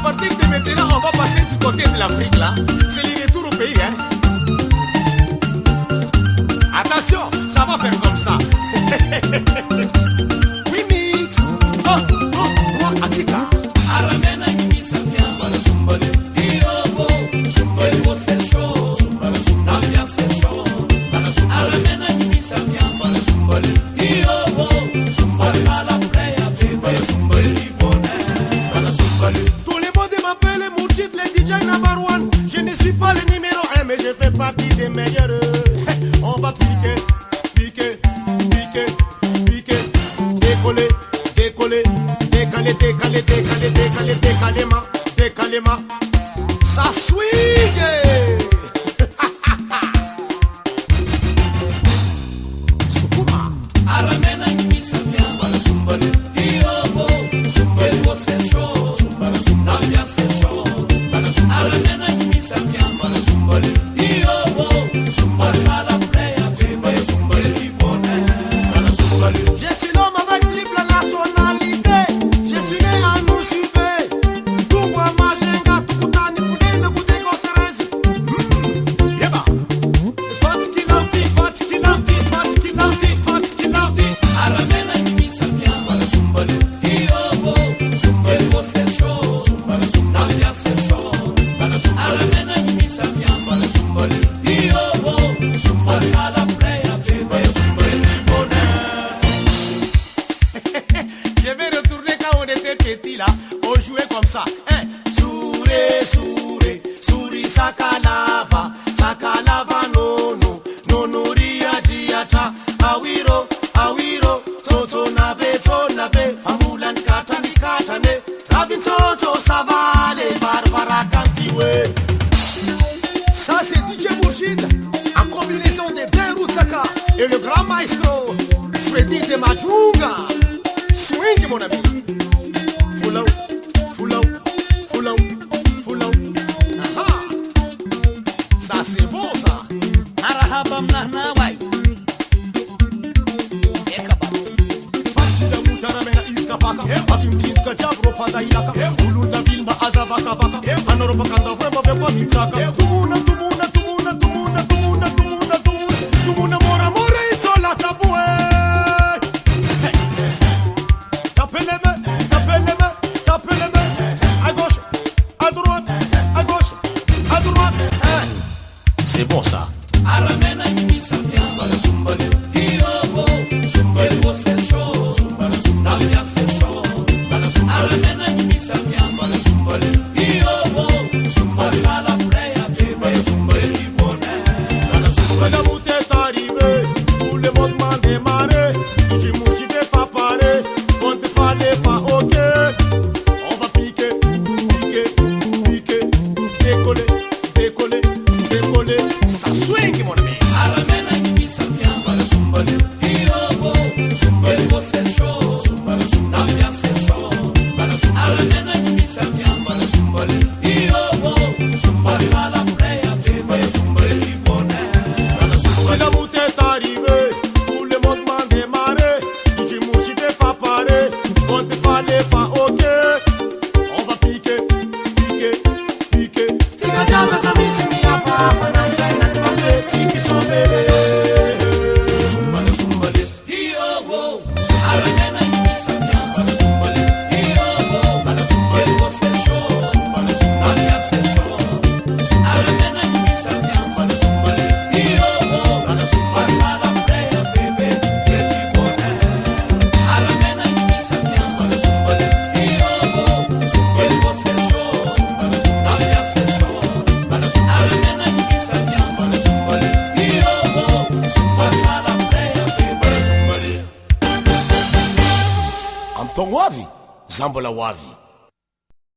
partir de maintenant, on va passer du côté de l'Afrique là. C'est le retour au pays, hein. Attention, ça va faire comme ça. Remix. Oh, 3, Atika. Aramena Yumi Samia, Zumbale, Iobo, Zumbale, você show, Namia se show, Aramena Yumi Samia, Zumbale, Iobo, Zumbale, la playa, baby, Zumbale, bonnet, Zumbale. Tout le monde m'appelle Mourchid, le DJ number one. Je ne suis pas le numéro 1, mais je fais partie des meilleurs. On va piquer, piquer, piquer, piquer, décoller, décoller, décaler, décaler, décaler, décaler, décalement, décalement. Ça swing. Sukuma. Aramena Yumi Samia, Zumbale, Iobo, Zumbale, você show, Namia se show, Aramena Yumi Samia, Zumbale, Iobo, Zumbale, la playa, baby, Zumbale, bonnet, Zumbale. Je suis l'homme avec triple nationalité. Je suis né à nous suivre. Tout bois majenga, tout coutani, foudé, le goûter qu'on se reste. Yeba. Fatiki, fatiki, fatiki, fatiki. Aramena Yumi Samia, Zumbale, Iobo, Zumbale, você show, Namia se show, Aramena Yumi Samia, Zumbale, Iobo, Zumbale, la playa, baby, Zumbale, bonnet. Je vais retourner quand on était petit là. On jouait comme ça. Hein? Souré, souré, souri sakalava, sakalava nono, nono ria diata, awiro, awiro, toto nave, amulan katani katane, ravi toto savale, barbara kantiwe. Ça c'est DJ Mourchid en combinaison des deux Rootsaka et le grand maestro Freddy de Majunga. Swing mon ami. Full out, full out, full out, full out. Aha. Ça c'est bon ça. Marahaba mnahna wai. Ekaba. Fasida mutara mena iska paka. Afim tintka jabro pada ilaka. Ulunda vilma azavaka vaka. Anoro bakanda vrema beba mitsaka. Tumuna mora mora itola tabue. Tapeleme. À gauche, à droite, à gauche, à droite. C'est bon ça. Aramena Yumi Samia, Zumbale, Iobo, Zumbale, você show, Namia se show, Aramena Yumi Samia, Zumbale, Iobo, Zumbale, la playa, baby, Zumbale, bonnet, Quand la route est arrivée, tout le monde m'a démarré. J'ai mouché des fa paré, on te fallait pas ok. On va piquer, piquer, piquer, décoller, décoller, décoller. Ça swing mon ami. Aramena Yumi Samia, Zumbale, Iobo, Zumbale, você show, Namia se show, Aramena Yumi Samia, Zumbale, Iobo, Zumbale, la playa, baby, Zumbale, bonnet, Quand la route est arrivée, tout le monde m'a démarré. J'ai mouché des fa paré, on te fallait pas ok. On va piquer, piquer, piquer. Tika jaba za misi mi apa, fananja na nipate, tiki sombele. Zumbale, Iobo, Aramena Yumi Samia, Zumbale, Iobo, Zumbale, você show, Namia se show, Aramena Yumi Samia, Zumbale, Iobo, Zumbale, la playa, baby, que bonnet, Aramena Yumi Samia, Zumbale, Iobo, Zumbale, você show, Namia se show, Aramena Yumi Samia, Zumbale, Iobo, Zumbale, la playa, baby, Zumbale. Anton Wavi, Zambola Wavi.